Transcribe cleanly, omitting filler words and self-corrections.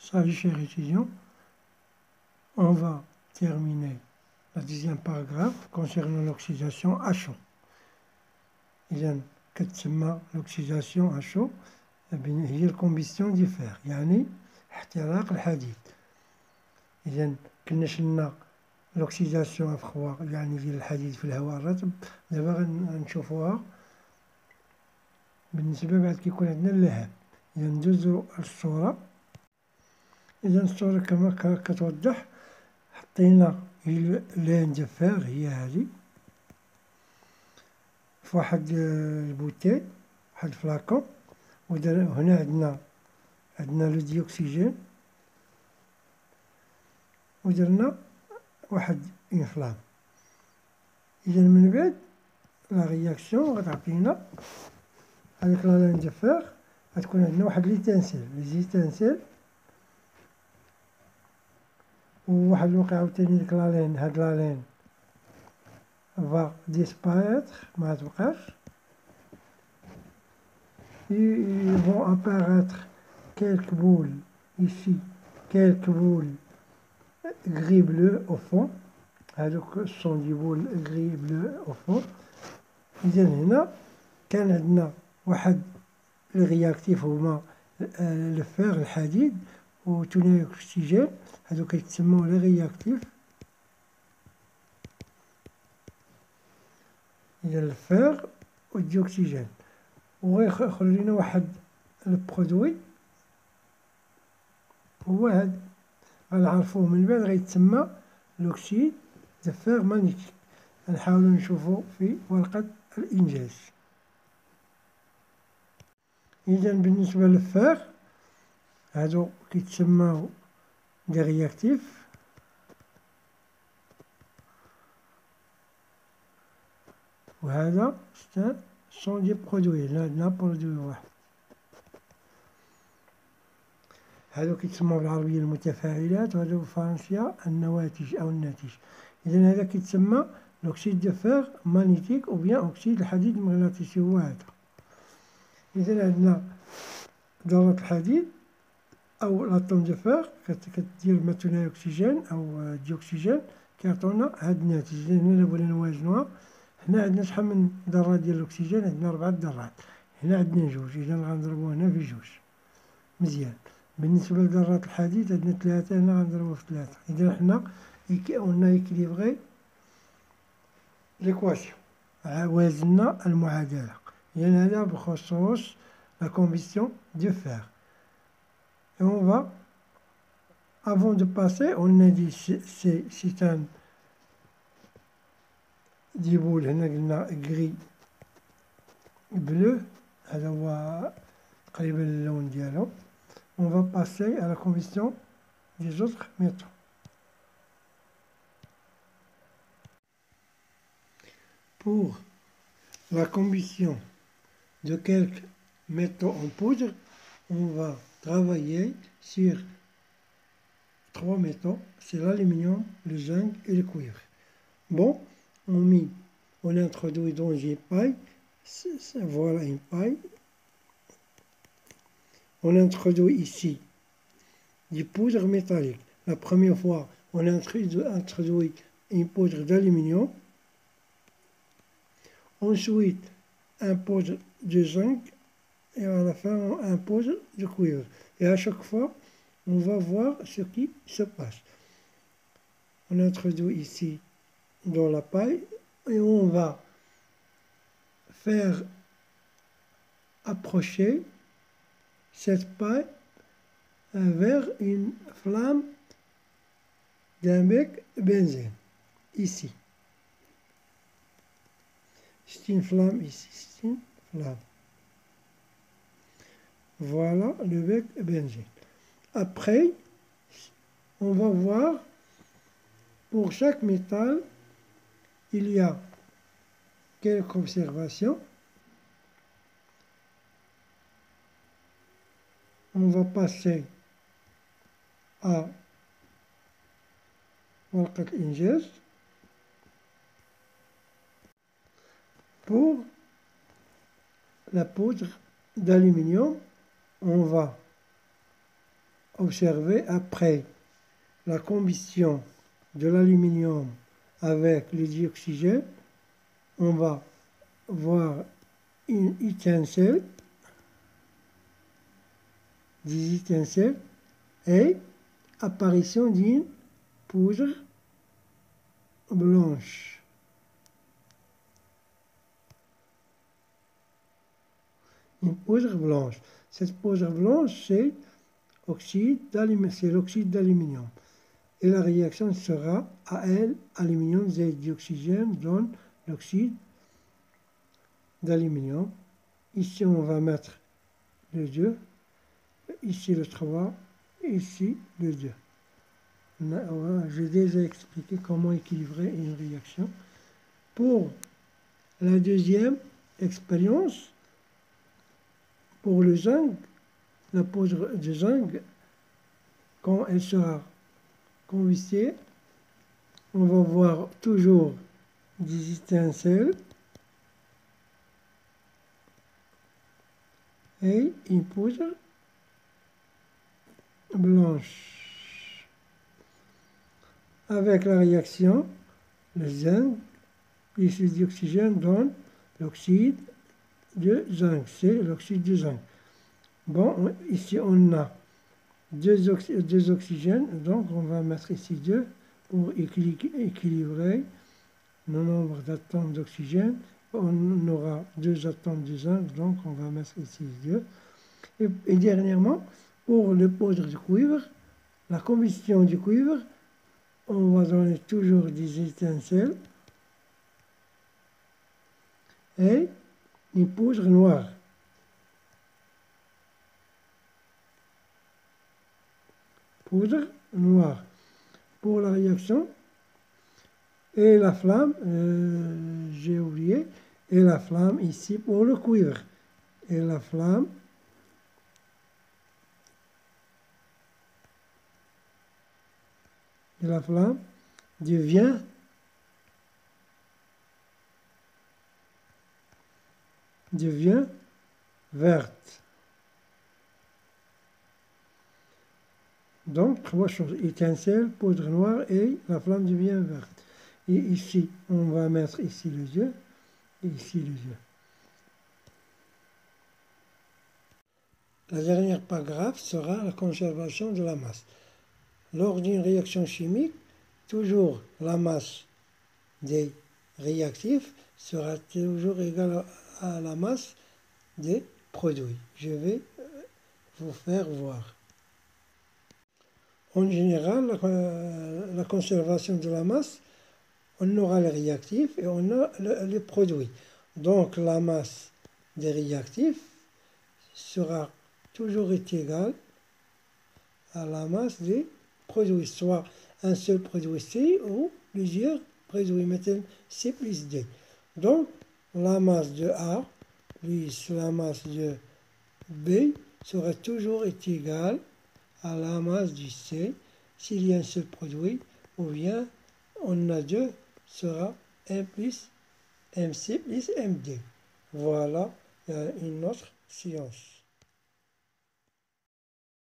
Salut chers étudiants, on va terminer le deuxième paragraphe concernant l'oxydation à chaud. إذا كتسمى l'oxydation à chaud هي الكومبيستيون دي فير، يعني احتراق الحديد. إذا كنا شلنا l'oxydation à froid يعني ديال الحديد في الهواء الرطب، دابا غنشوفوها بالنسبة بعد كيكون عندنا اللهب. إذا ندوزو الصورة. إذا الصورة كما كتوضح، حطينا لين دو فير هي هادي في واحد البوتي، واحد الفلاكون، وهنا عندنا لو ديوكسيجين، ودرنا واحد اون فلام. إذا من بعد لا رياكسيون غتعطينا هاديك لا لين دو فير، غتكون عندنا واحد ليتانسيل، لي زيتانسيل، وواحد الوقت عاوتاني ديك لالين، هاد لالين va disparaître, ما تبقاش. Ils vont apparaître quelques boules ici, quelques boules gris bleu au fond. هادوك sont des boules gris bleu au fond. إذا هنا كان عندنا واحد الرياكتيف هما الفير الحديد وثاني الأكسجين، هادوك كيتسموا لي رياكتيف. إذا الفير والديوكسيجين، وغيخرج لنا واحد البرودوي هو هاد، غنعرفوه من بعد، غيتسمى لوكسيد دو فير مانيتيك. غنحاولو نشوفو في ورقة الإنجاز. إذا بالنسبة للفير هادو كيتسماو دي رياكتيف، وهذا سون دي برودوي. هنا عندنا برودوي واحد، هادو كيتسموا بالعربية المتفاعلات، وهادو بالفرنسية النواتج أو الناتج. إذا هذا كيتسمى لوكسيد دو فير مانيتيك أو بيان أكسيد الحديد المغناطيسي، هو هذا. إذا عندنا ذرة الحديد أو لاتوم دو فير كدير ما ثنائي أكسجين أو ديوكسيجين، كيعطونا هاد الناتج. إذا هنا بغينا نوازنوها، هنا عندنا شحال من ذرة ديال الأكسجين؟ عندنا 4 ذرات، هنا عندنا 2، إذا غنضربو هنا في 2. مزيان. بالنسبة لذرات الحديد عندنا 3، هنا غنضربو في 3. إذا حنا قلنا إكليبغي ليكواسيون، وازنا المعادلة. إذا هذا بخصوص لا كومبيستيون دو فير. Et on va, avant de passer, on a dit c'est un دي بول، هنا قلنا gris bleu، هذا هو تقريبا اللون ديالو. On va passer à la combustion des autres métaux. Pour la combustion de quelques métaux en poudre, on va travailler sur 3 métaux, c'est l'aluminium, le zinc et le cuivre. Bon, on introduit dans une paille, voilà une paille. On introduit ici des poudres métalliques. La première fois, on introduit une poudre d'aluminium, ensuite un poudre de zinc, et à la fin un poudre de cuivre. Et à chaque fois, on va voir ce qui se passe. On introduit ici dans la paille et on va faire approcher cette paille vers une flamme d'un bec benzène, ici. C'est une flamme ici, c'est une flamme. Voilà le bec benzène. Après, on va voir, pour chaque métal, il y a quelques observations. On va passer à ورقة الإنجاز. Pour la poudre d'aluminium, on va observer après la combustion de l'aluminium avec le dioxygène, on va voir une étincelle, des étincelles et apparition d'une poudre blanche. Une poudre blanche. Cette poudre blanche, c'est l'oxyde d'aluminium. Et la réaction sera Al, aluminium, Z dioxygène donne l'oxyde d'aluminium. Ici, on va mettre le 2. Ici, le 3. Ici, le 2. J'ai déjà expliqué comment équilibrer une réaction. Pour la deuxième expérience, pour le zinc, la poudre de zinc, quand elle sera combustée, on va voir toujours des étincelles et une poudre blanche. Avec la réaction, le zinc plus le dioxygène donne l'oxyde de zinc, c'est l'oxyde de zinc. Bon, ici on a deux oxygènes, donc on va mettre ici 2 pour équilibrer le nombre d'atomes d'oxygène. On aura 2 atomes de zinc, donc on va mettre ici 2. Et dernièrement, pour le poudre de cuivre, la combustion du cuivre, on va donner toujours des étincelles et une poudre noire. Poudre noire pour la réaction. Et la flamme, j'ai oublié, et la flamme ici pour le cuivre. Et la flamme devient verte. Donc, 3 choses, étincelle, poudre noire et la flamme devient verte. Et ici, on va mettre ici le 2 et ici le 2. La dernière paragraphe sera la conservation de la masse. Lors d'une réaction chimique, toujours la masse des réactifs sera toujours égale à la masse des produits. Je vais vous faire voir. En général, la conservation de la masse, on aura les réactifs et on a les produits. Donc la masse des réactifs sera toujours égale à la masse des produits, soit un seul produit C ou plusieurs produits, maintenant C plus D. Donc la masse de A plus la masse de B sera toujours égale à la masse du C s'il y a un seul produit, ou bien on a 2, sera M plus MC plus MD. Voilà une autre science.